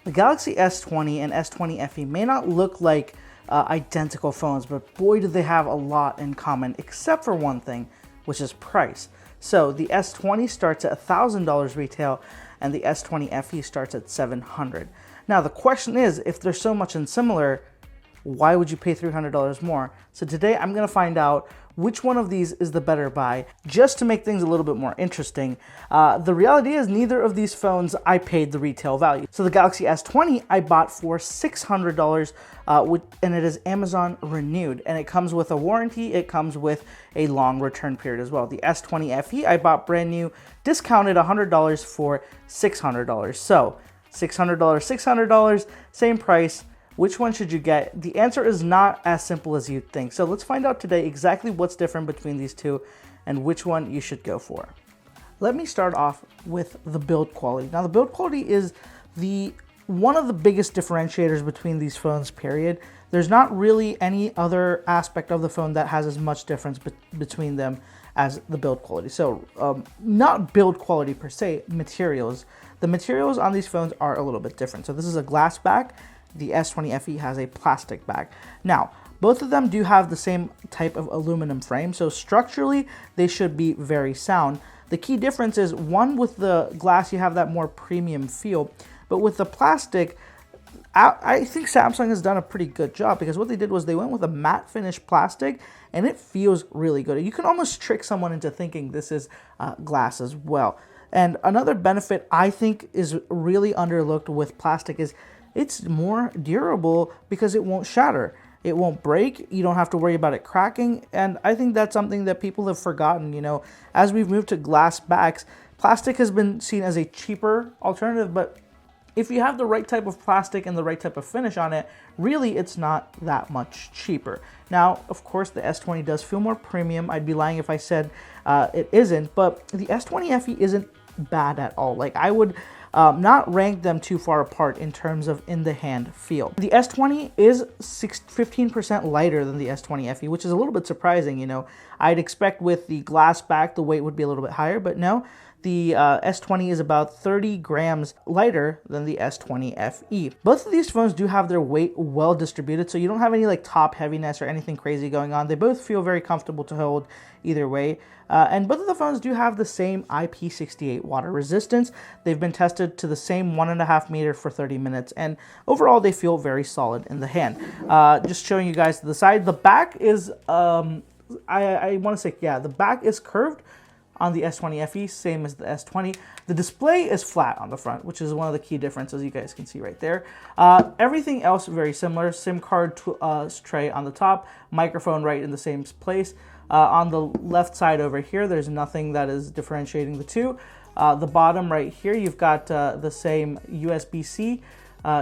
The Galaxy S20 and S20 FE may not look like identical phones, but boy do they have a lot in common, except for one thing, which is price. So the S20 starts at $1,000 retail, and the S20 FE starts at $700. Now the question is, if they're so much similar, why would you pay $300 more? So today I'm going to find out which one of these is the better buy, just to make things a little bit more interesting. The reality is neither of these phones I paid the retail value. So the Galaxy S20 I bought for $600, and it is Amazon renewed, and it comes with a warranty. It comes with a long return period as well. The S20 FE I bought brand new, discounted $100 for $600. So $600, $600, same price. Which one should you get? The answer is not as simple as you'd think. So let's find out today exactly what's different between these two and which one you should go for. Let me start off with the build quality. Now the build quality is one of the biggest differentiators between these phones, period. There's not really any other aspect of the phone that has as much difference between them as the build quality. So not build quality per se, materials. The materials on these phones are a little bit different. So this is a glass back. The S20 FE has a plastic back. Now, both of them do have the same type of aluminum frame, so structurally they should be very sound. The key difference is, one, with the glass you have that more premium feel, but with the plastic, I think Samsung has done a pretty good job, because what they did was they went with a matte finish plastic and it feels really good. You can almost trick someone into thinking this is glass as well. And another benefit I think is really underlooked with plastic is it's more durable because it won't shatter. It won't break. You don't have to worry about it cracking. And I think that's something that people have forgotten. You know, as we've moved to glass backs, plastic has been seen as a cheaper alternative, but if you have the right type of plastic and the right type of finish on it, really it's not that much cheaper. Now, of course, the S20 does feel more premium. I'd be lying if I said it isn't, but the S20 FE isn't bad at all. Like, I would not rank them too far apart in terms of in the hand feel. The S20 is 15% lighter than the S20 FE, which is a little bit surprising. You know, I'd expect with the glass back the weight would be a little bit higher, but no, the S20 is about 30 grams lighter than the S20 FE. Both of these phones do have their weight well distributed, so you don't have any like top heaviness or anything crazy going on. They both feel very comfortable to hold either way. And both of the phones do have the same IP68 water resistance. They've been tested to the same 1.5 meter for 30 minutes, and overall they feel very solid in the hand. Just showing you guys to the side, the back is, I want to say, yeah, the back is curved on the S20 FE, same as the S20. The display is flat on the front, which is one of the key differences you guys can see right there. Everything else very similar. SIM card tray on the top, microphone right in the same place. On the left side over here, there's nothing that is differentiating the two. The bottom right here, you've got the same USB-C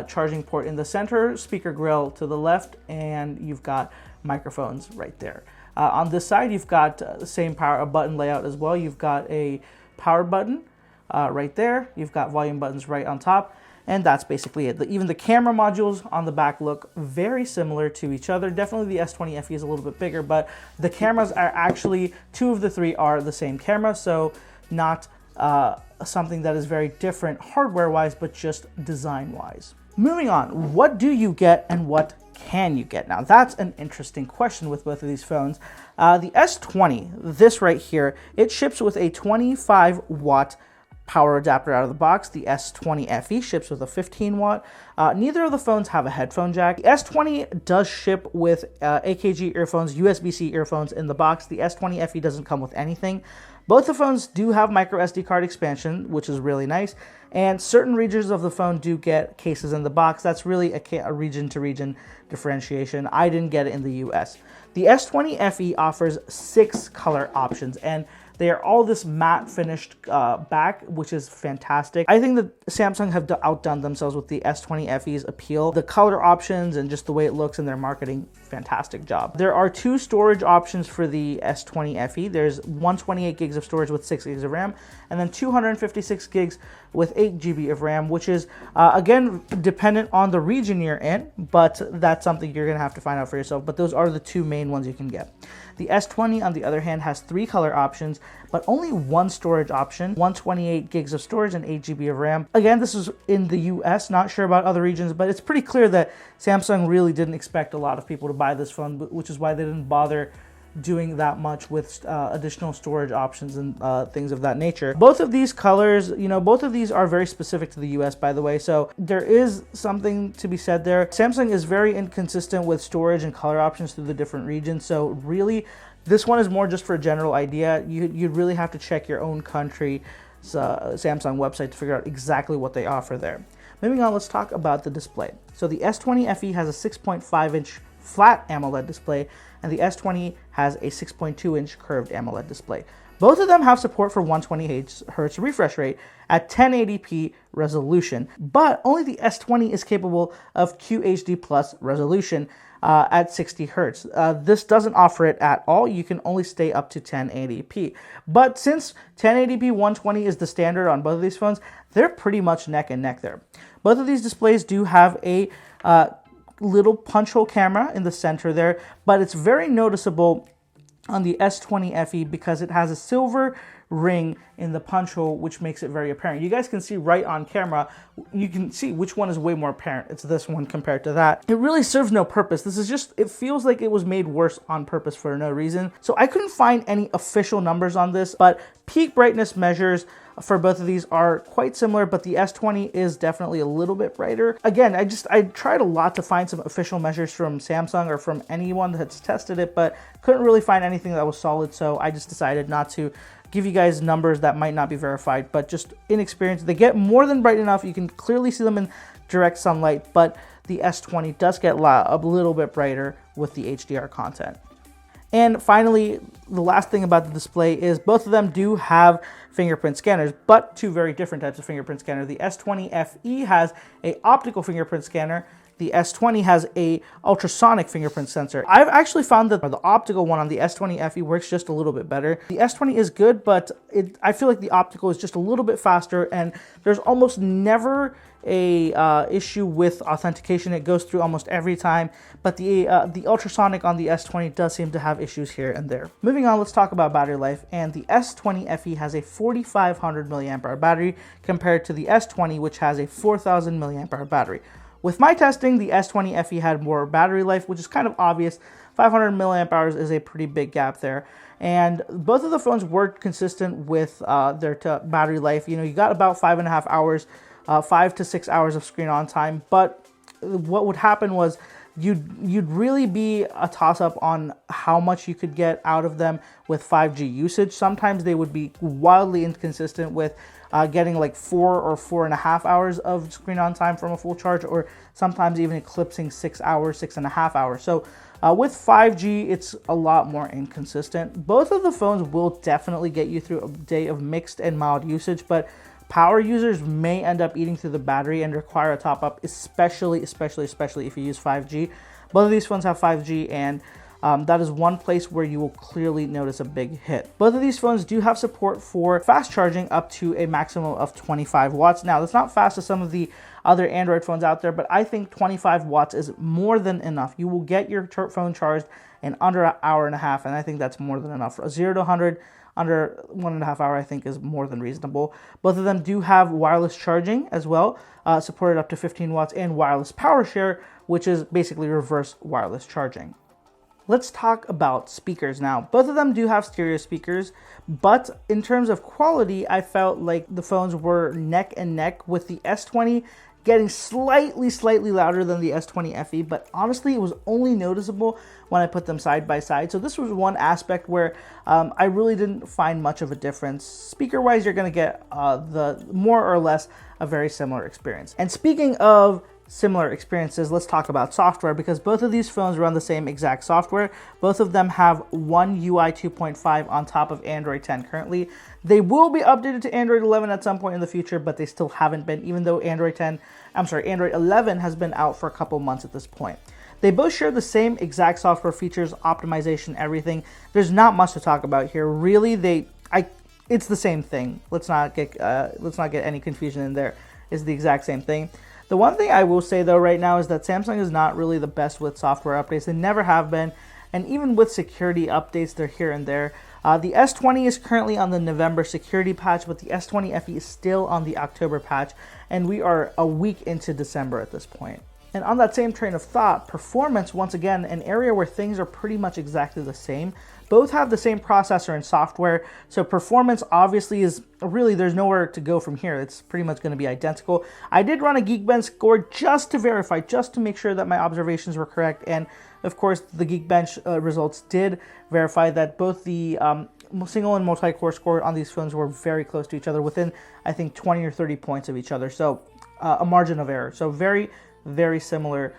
charging port in the center, speaker grill to the left, and you've got microphones right there. On this side, you've got the same button layout as well. You've got a power button right there. You've got volume buttons right on top. And that's basically it. Even the camera modules on the back look very similar to each other. Definitely the S20 FE is a little bit bigger, but the cameras are actually, 2 of the 3 are the same camera, so not something that is very different hardware-wise, but just design-wise. Moving on, what do you get and what can you get? Now, that's an interesting question with both of these phones. The S20, this right here, it ships with a 25-watt power adapter out of the box. The S20 FE ships with a 15 watt. Neither of the phones have a headphone jack. The S20 does ship with AKG earphones, USB-C earphones in the box. The S20 FE doesn't come with anything. Both the phones do have micro SD card expansion, which is really nice. And certain regions of the phone do get cases in the box. That's really a region-to-region differentiation. I didn't get it in the US. The S20 FE offers 6 color options, and they are all this matte finished back, which is fantastic. I think that Samsung have outdone themselves with the S20 FE's appeal. The color options and just the way it looks in their marketing, fantastic job. There are 2 storage options for the S20 FE. There's 128 gigs of storage with 6 gigs of RAM, and then 256 gigs with 8 GB of RAM, which is, again, dependent on the region you're in, but that's something you're gonna have to find out for yourself. But those are the 2 main ones you can get. The S20, on the other hand, has 3 color options, but only 1 storage option, 128 gigs of storage and 8 GB of RAM. Again, this is in the US, not sure about other regions, but it's pretty clear that Samsung really didn't expect a lot of people to buy this phone, which is why they didn't bother doing that much with additional storage options and things of that nature. Both of these colors, both of these are very specific to the US, by the way, so there is something to be said there. Samsung is very inconsistent with storage and color options through the different regions, so really this one is more just for a general idea. You'd really have to check your own country's Samsung website to figure out exactly what they offer there. Moving on, let's talk about the display. So the S20 FE has a 6.5-inch flat AMOLED display, and the S20 has a 6.2-inch curved AMOLED display. Both of them have support for 120Hz refresh rate at 1080p resolution, but only the S20 is capable of QHD Plus resolution at 60 Hz. This doesn't offer it at all. You can only stay up to 1080p. But since 1080p 120 is the standard on both of these phones, they're pretty much neck and neck there. Both of these displays do have a little punch hole camera in the center there, but it's very noticeable on the S20 FE because it has a silver ring in the punch hole, which makes it very apparent. You guys can see right on camera, you can see which one is way more apparent. It's this one compared to that. It really serves no purpose. This is just, it feels like it was made worse on purpose for no reason. So I couldn't find any official numbers on this, but peak brightness measures for both of these are quite similar, but the S20 is definitely a little bit brighter. Again, I tried a lot to find some official measures from Samsung or from anyone that's tested it, but couldn't really find anything that was solid, so I just decided not to give you guys numbers that might not be verified, but just in experience, they get more than bright enough. You can clearly see them in direct sunlight, but the S20 does get a little bit brighter with the HDR content. And finally, the last thing about the display is both of them do have fingerprint scanners, but 2 very different types of fingerprint scanner. The S20 FE has an optical fingerprint scanner. The S20 has a ultrasonic fingerprint sensor. I've actually found that the optical one on the S20 FE works just a little bit better. The S20 is good, but I feel like the optical is just a little bit faster, and there's almost never a issue with authentication. It goes through almost every time, but the ultrasonic on the S20 does seem to have issues here and there. Moving on, let's talk about battery life, and the S20 FE has a 4,500 milliamp hour battery compared to the S20, which has a 4,000 milliamp hour battery. With my testing, the S20 FE had more battery life, which is kind of obvious. 500 milliamp hours is a pretty big gap there. And both of the phones were consistent with their battery life. You got about 5.5 hours, 5 to 6 hours of screen on time. But what would happen was you'd really be a toss-up on how much you could get out of them with 5G usage. Sometimes they would be wildly inconsistent with getting like 4 or 4.5 hours of screen on time from a full charge, or sometimes even eclipsing 6 hours, 6.5 hours. So with 5G, it's a lot more inconsistent. Both of the phones will definitely get you through a day of mixed and mild usage, but power users may end up eating through the battery and require a top up, especially if you use 5G. Both of these phones have 5G, and that is one place where you will clearly notice a big hit. Both of these phones do have support for fast charging up to a maximum of 25 watts. Now, that's not fast as some of the other Android phones out there, but I think 25 watts is more than enough. You will get your phone charged in under an hour and a half, and I think that's more than enough. For 0 to 100, under 1.5 hours, I think is more than reasonable. Both of them do have wireless charging as well, supported up to 15 watts, and wireless power share, which is basically reverse wireless charging. Let's talk about speakers now. Both of them do have stereo speakers, but in terms of quality, I felt like the phones were neck and neck, with the S20 getting slightly louder than the S20 FE, but honestly, it was only noticeable when I put them side by side. So this was one aspect where I really didn't find much of a difference. Speaker-wise, you're gonna get the more or less a very similar experience. And speaking of similar experiences, let's talk about software, because both of these phones run the same exact software. Both of them have One UI 2.5 on top of Android 10 currently. They will be updated to Android 11 at some point in the future, but they still haven't been, even though Android 11 has been out for a couple months at this point. They both share the same exact software features, optimization, everything. There's not much to talk about here. Really, it's the same thing. Let's not get any confusion in there. It's the exact same thing. The one thing I will say though right now is that Samsung is not really the best with software updates. They never have been, and even with security updates, they're here and there. The S20 is currently on the November security patch, but the S20 FE is still on the October patch, and we are a week into December at this point. And on that same train of thought, performance, once again, an area where things are pretty much exactly the same. Both have the same processor and software, so performance obviously is really, there's nowhere to go from here. It's pretty much going to be identical. I did run a Geekbench score just to verify, just to make sure that my observations were correct, and of course the Geekbench results did verify that both the single and multi-core score on these phones were very close to each other, within I think 20 or 30 points of each other, so a margin of error. So very similar,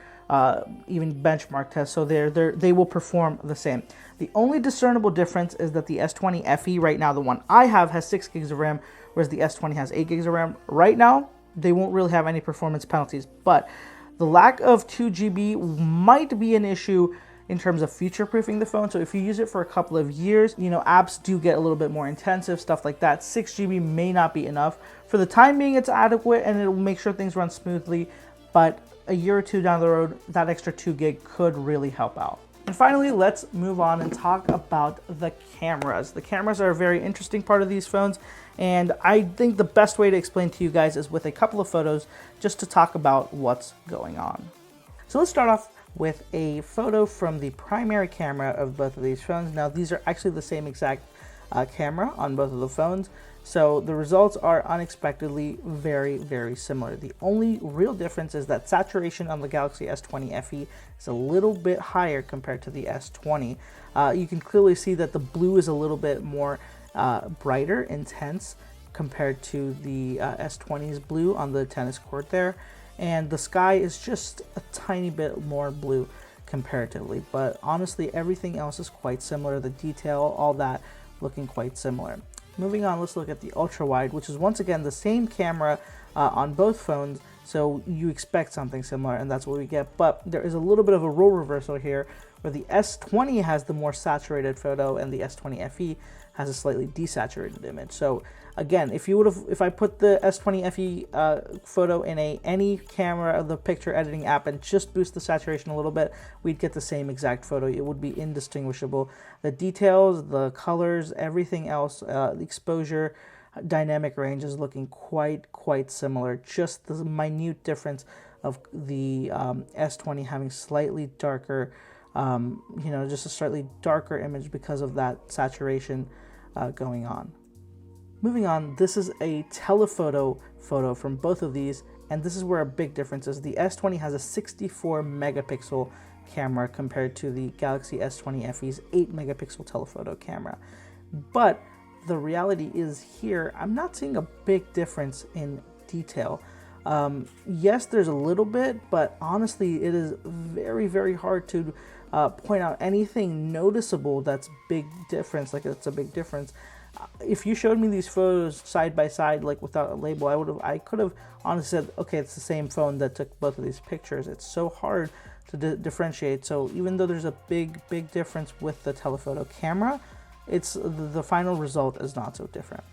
even benchmark tests, so they will perform the same. The only discernible difference is that the S20 FE right now, the one I have, has 6 gigs of RAM, whereas the S20 has 8 gigs of RAM. Right now, they won't really have any performance penalties, but the lack of 2 GB might be an issue in terms of future-proofing the phone. So if you use it for a couple of years, apps do get a little bit more intensive, stuff like that. 6 GB may not be enough. For the time being, it's adequate, and it'll make sure things run smoothly, but a year or two down the road, that extra 2 gig could really help out. And finally, let's move on and talk about the cameras. The cameras are a very interesting part of these phones, and I think the best way to explain to you guys is with a couple of photos just to talk about what's going on. So let's start off with a photo from the primary camera of both of these phones. Now, these are actually the same exact camera on both of the phones, so the results are unexpectedly very similar. The only real difference is that saturation on the Galaxy S20 FE is a little bit higher compared to the S20. You can clearly see that the blue is a little bit more brighter, intense, compared to the S20's blue on the tennis court there, and the sky is just a tiny bit more blue comparatively, but honestly everything else is quite similar. The detail, all that, looking quite similar. Moving on, let's look at the ultra wide, which is once again the same camera on both phones, so you expect something similar, and that's what we get. But there is a little bit of a role reversal here, where the S20 has the more saturated photo and the S20 FE has a slightly desaturated image. So again, if I put the S20 FE photo in any camera of the picture editing app and just boost the saturation a little bit, we'd get the same exact photo. It would be indistinguishable. The details, the colors, everything else, the exposure, dynamic range is looking quite similar. Just the minute difference of the S20 having slightly darker, just a slightly darker image because of that saturation going on. Moving on, this is a telephoto photo from both of these, and this is where a big difference is. The S20 has a 64 megapixel camera compared to the Galaxy S20 FE's 8 megapixel telephoto camera. But the reality is here, I'm not seeing a big difference in detail. Yes, there's a little bit, but honestly, it is very hard to point out anything noticeable that's big difference, like it's a big difference. If you showed me these photos side by side, like without a label, I could have honestly said, okay, it's the same phone that took both of these pictures. It's so hard to differentiate. So even though there's a big difference with the telephoto camera, it's the final result is not so different.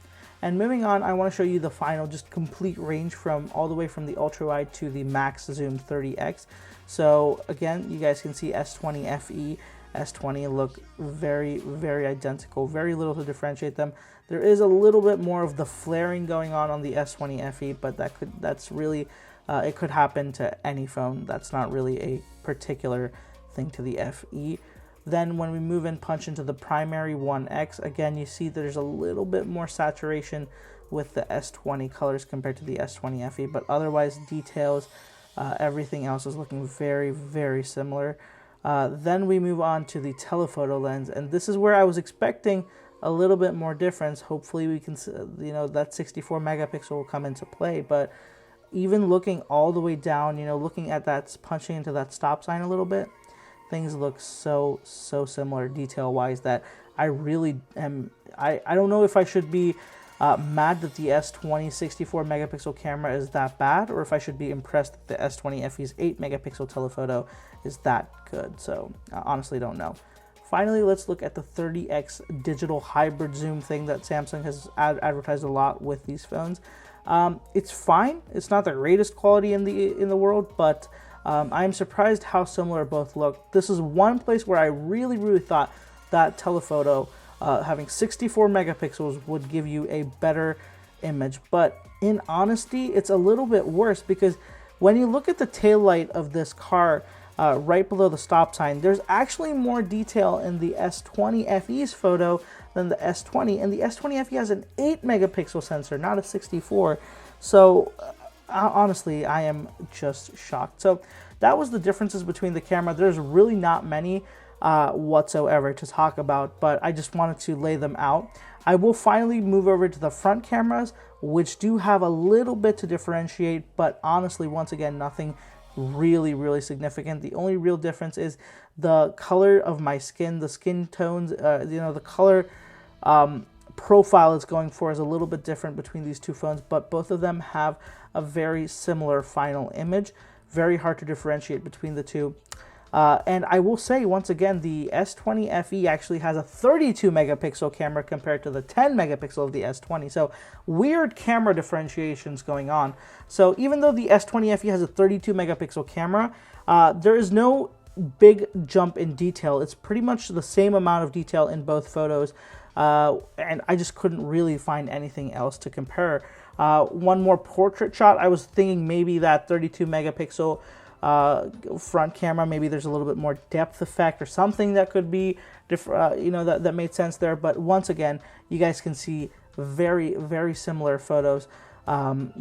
And moving on, I want to show you the final, just complete range from all the way from the ultra wide to the max zoom 30x. So again, you guys can see S20 FE, S20 look very identical, very little to differentiate them. There is a little bit more of the flaring going on the S20 FE, but that's really it could happen to any phone. That's not really a particular thing to the FE. Then when we move and punch into the primary 1X, again you see there's a little bit more saturation with the S20 colors compared to the S20 FE, but otherwise details, everything else is looking very similar. Then we move on to the telephoto lens, and this is where I was expecting a little bit more difference. Hopefully we can, that 64 megapixel will come into play, but even looking all the way down, looking at that, punching into that stop sign a little bit, things look so similar detail-wise that I really am, I don't know if I should be mad that the S20 64 megapixel camera is that bad, or if I should be impressed that the S20 FE's 8 megapixel telephoto is that good. So I honestly don't know. Finally, let's look at the 30x digital hybrid zoom thing that Samsung has advertised a lot with these phones. It's fine. It's not the greatest quality in the world, but I am surprised how similar both look. This is one place where I really thought that telephoto having 64 megapixels would give you a better image, but in honesty, it's a little bit worse, because when you look at the taillight of this car right below the stop sign, there's actually more detail in the S20 FE's photo than the S20, and the S20 FE has an 8 megapixel sensor, not a 64. So honestly, I am just shocked. So that was the differences between the camera. There's really not many whatsoever to talk about, but I just wanted to lay them out. I will finally move over to the front cameras, which do have a little bit to differentiate, but honestly, once again, nothing really significant. The only real difference is the color of my skin, the skin tones, the color profile it's going for is a little bit different between these two phones, but both of them have a very similar final image. Very hard to differentiate between the two. And I will say, once again, the S20 FE actually has a 32 megapixel camera compared to the 10 megapixel of the S20. So weird camera differentiations going on. So even though the S20 FE has a 32 megapixel camera, there is no big jump in detail. It's pretty much the same amount of detail in both photos. And I just couldn't really find anything else to compare. One more portrait shot, I was thinking maybe that 32 megapixel front camera, maybe there's a little bit more depth effect or something that could be that made sense there. But once again, you guys can see very similar photos. I'm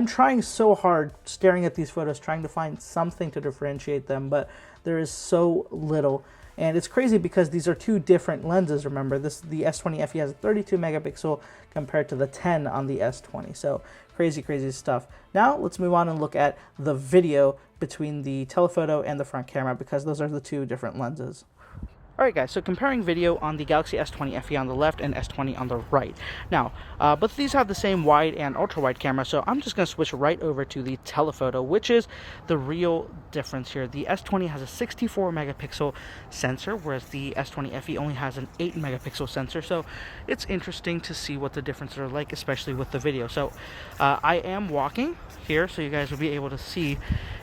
trying so hard staring at these photos, trying to find something to differentiate them, but there is so little. And it's crazy because these are two different lenses. Remember, the S20 FE has a 32 megapixel compared to the 10 on the S20. So crazy stuff. Now let's move on and look at the video between the telephoto and the front camera, because those are the two different lenses. Alright guys, so comparing video on the Galaxy S20 FE on the left and S20 on the right. Now, both of these have the same wide and ultra-wide camera, so I'm just going to switch right over to the telephoto, which is the real difference here. The S20 has a 64 megapixel sensor, whereas the S20 FE only has an 8 megapixel sensor, so it's interesting to see what the differences are like, especially with the video. So, I am walking here, so you guys will be able to see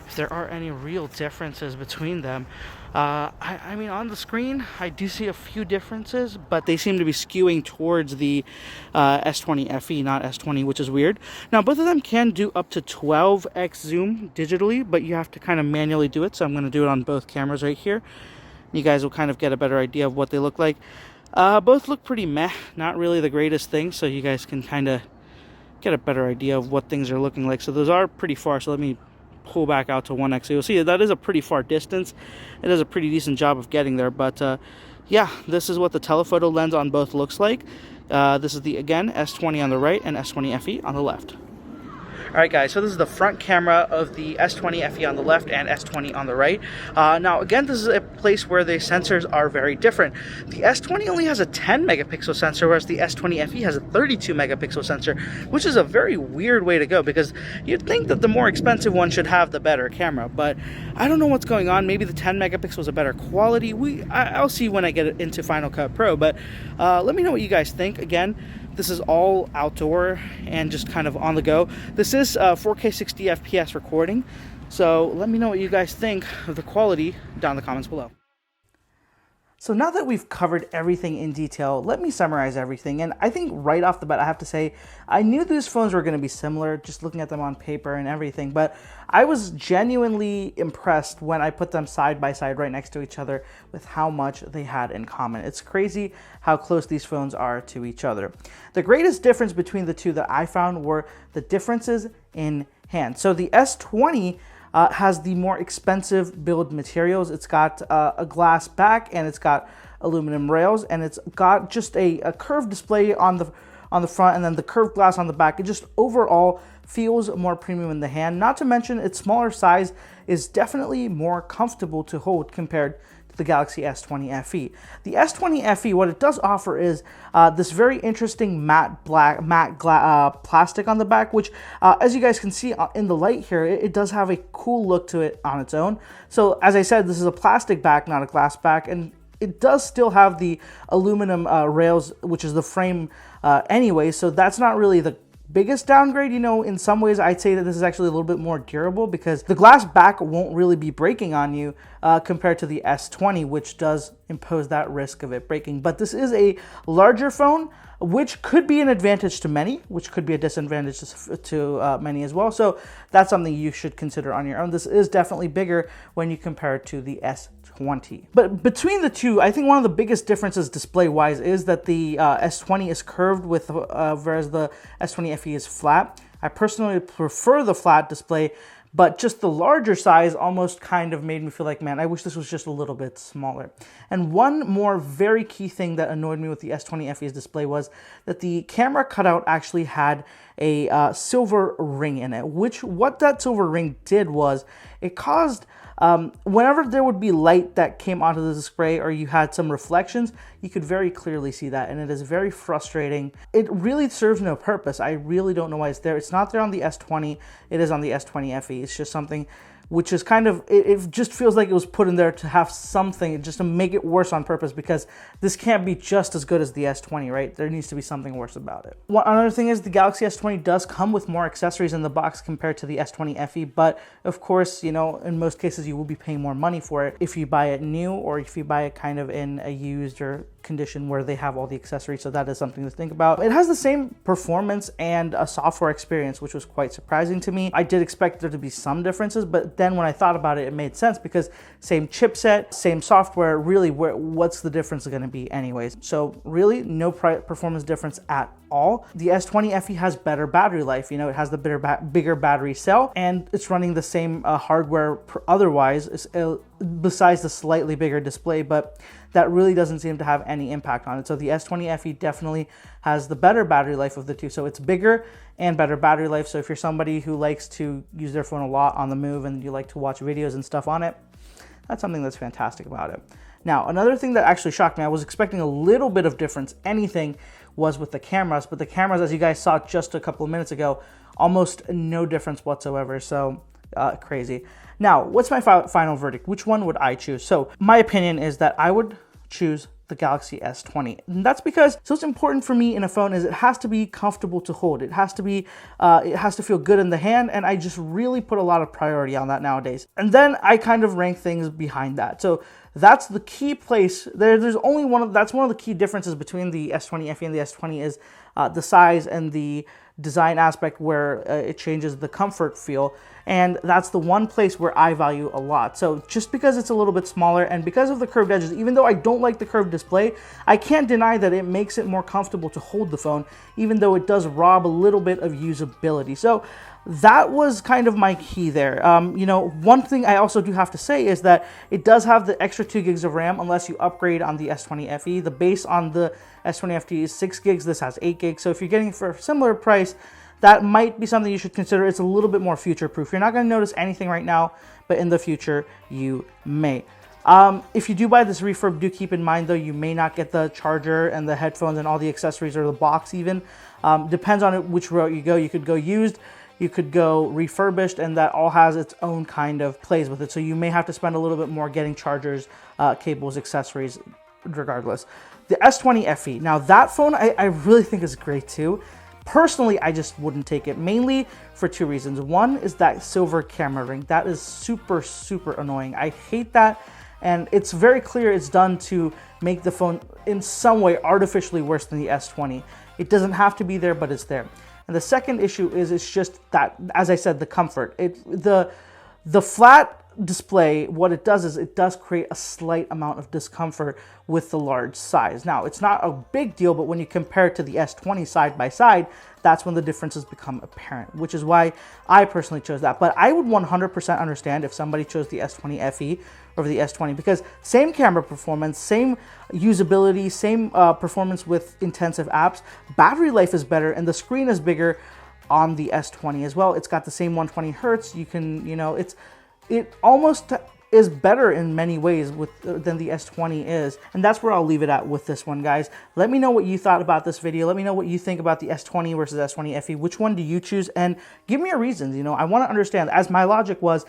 if there are any real differences between them. I mean, on the screen, I do see a few differences, but they seem to be skewing towards the S20 FE, not S20, which is weird. Now, both of them can do up to 12x zoom digitally, but you have to kind of manually do it, so I'm going to do it on both cameras right here. You guys will kind of get a better idea of what they look like. Both look pretty meh, not really the greatest thing, so you guys can kind of get a better idea of what things are looking like. So those are pretty far, so let me pull back out to 1x, so you'll see that is a pretty far distance. It does a pretty decent job of getting there, but yeah, this is what the telephoto lens on both looks like. This is the, again, S20 on the right and S20 FE on the left. Alright guys, so this is the front camera of the S20 FE on the left and S20 on the right. Now again, this is a place where the sensors are very different. The S20 only has a 10 megapixel sensor, whereas the S20 FE has a 32 megapixel sensor, which is a very weird way to go, because you'd think that the more expensive one should have the better camera, but I don't know what's going on. Maybe the 10 megapixel is a better quality. I'll see when I get into Final Cut Pro, but let me know what you guys think. Again, this is all outdoor and just kind of on the go. This is 4K 60 FPS recording, so let me know what you guys think of the quality down in the comments below. So now that we've covered everything in detail, let me summarize everything. And I think right off the bat, I have to say, I knew these phones were going to be similar, just looking at them on paper and everything, but I was genuinely impressed when I put them side by side right next to each other with how much they had in common. It's crazy how close these phones are to each other. The greatest difference between the two that I found were the differences in hand. So the S20 has the more expensive build materials. It's got a glass back, and it's got aluminum rails, and it's got just a curved display on the front, and then the curved glass on the back. It just overall feels more premium in the hand. Not to mention its smaller size is definitely more comfortable to hold compared to the Galaxy S20 FE. The S20 FE, what it does offer is this very interesting matte plastic on the back, which as you guys can see in the light here, it does have a cool look to it on its own. So as I said, this is a plastic back, not a glass back, and it does still have the aluminum rails, which is the frame anyway, so that's not really the biggest downgrade, you know, in some ways I'd say that this is actually a little bit more durable because the glass back won't really be breaking on you compared to the S20, which does impose that risk of it breaking. But this is a larger phone, which could be an advantage to many, which could be a disadvantage to many as well. So that's something you should consider on your own. This is definitely bigger when you compare it to the S20. But between the two, I think one of the biggest differences display-wise is that the S20 is curved whereas the S20 FE is flat. I personally prefer the flat display, but just the larger size almost kind of made me feel like, man, I wish this was just a little bit smaller. And one more very key thing that annoyed me with the S20 FE's display was that the camera cutout actually had a silver ring in it, what that silver ring did was it caused whenever there would be light that came onto the display or you had some reflections, you could very clearly see that, and it is very frustrating. It really serves no purpose. I really don't know why it's there. It's not there on the S20. It is on the S20 FE. It's just something which is kind of, it just feels like it was put in there to have something, just to make it worse on purpose, because this can't be just as good as the S20, right? There needs to be something worse about it. Another thing is the Galaxy S20 does come with more accessories in the box compared to the S20 FE, but of course, you know, in most cases you will be paying more money for it if you buy it new or if you buy it kind of in a used or condition where they have all the accessories, so that is something to think about. It has the same performance and a software experience, which was quite surprising to me. I did expect there to be some differences, but then when I thought about it, it made sense because same chipset, same software, really what's the difference going to be anyways? So really no performance difference at all. The S20 FE has better battery life. You know, it has the bigger battery cell, and it's running the same hardware otherwise, besides the slightly bigger display, but that really doesn't seem to have any impact on it. So the S20 FE definitely has the better battery life of the two. So it's bigger and better battery life. So if you're somebody who likes to use their phone a lot on the move and you like to watch videos and stuff on it, that's something that's fantastic about it. Now, another thing that actually shocked me, I was expecting a little bit of difference, was with the cameras, but the cameras, as you guys saw just a couple of minutes ago, almost no difference whatsoever. So crazy. Now, what's my final verdict? Which one would I choose? So my opinion is that I would choose the Galaxy S20. And that's because so what's important for me in a phone is it has to be comfortable to hold. It has to feel good in the hand, and I just really put a lot of priority on that nowadays. And then I kind of rank things behind that. So that's the key place. There's only that's one of the key differences between the S20 FE and the S20 is the size and the design aspect where it changes the comfort feel, and that's the one place where I value a lot. So just because it's a little bit smaller and because of the curved edges, even though I don't like the curved display, I can't deny that it makes it more comfortable to hold the phone, even though it does rob a little bit of usability. So that was kind of my key there. You know, one thing I also do have to say is that it does have the extra 2 gigs of RAM unless you upgrade on the S20 FE. The base on the S20 FE is 6 gigs. This has 8 gigs. So if you're getting it for a similar price, that might be something you should consider. It's a little bit more future-proof. You're not going to notice anything right now, but in the future, you may. If you do buy this refurb, do keep in mind, though, you may not get the charger and the headphones and all the accessories or the box even. Depends on which route you go. You could go used, you could go refurbished, and that all has its own kind of plays with it. So you may have to spend a little bit more getting chargers, cables, accessories, regardless. The S20 FE. Now that phone I really think is great too. Personally, I just wouldn't take it, mainly for 2 reasons. One is that silver camera ring. That is super, super annoying. I hate that, and it's very clear it's done to make the phone in some way artificially worse than the S20. It doesn't have to be there, but it's there. And the second issue is it's just that, as I said, the comfort. The flat display, what it does is it does create a slight amount of discomfort with the large size. Now, it's not a big deal, but when you compare it to the S20 side by side, that's when the differences become apparent, which is why I personally chose that. But I would 100% understand if somebody chose the S20 FE over the S20, because same camera performance, same usability, same performance with intensive apps, battery life is better, and the screen is bigger on the S20 as well. It's got the same 120 hertz. You can, you know, it almost is better in many ways than the S20 is. And that's where I'll leave it at with this one, guys. Let me know what you thought about this video. Let me know what you think about the S20 versus S20 FE. Which one do you choose? And give me your reasons. You know, I want to understand, as my logic was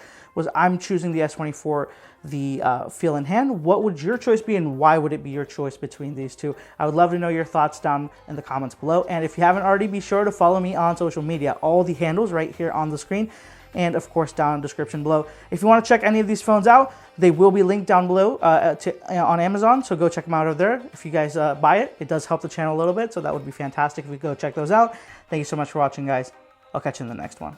I'm choosing the S20 for the feel in hand. What would your choice be, and why would it be your choice between these two? I would love to know your thoughts down in the comments below. And if you haven't already, be sure to follow me on social media. All the handles right here on the screen, and of course down in the description below. If you want to check any of these phones out, they will be linked down below on Amazon, so go check them out over there. If you guys buy it, it does help the channel a little bit, so that would be fantastic if we go check those out. Thank you so much for watching, guys. I'll catch you in the next one.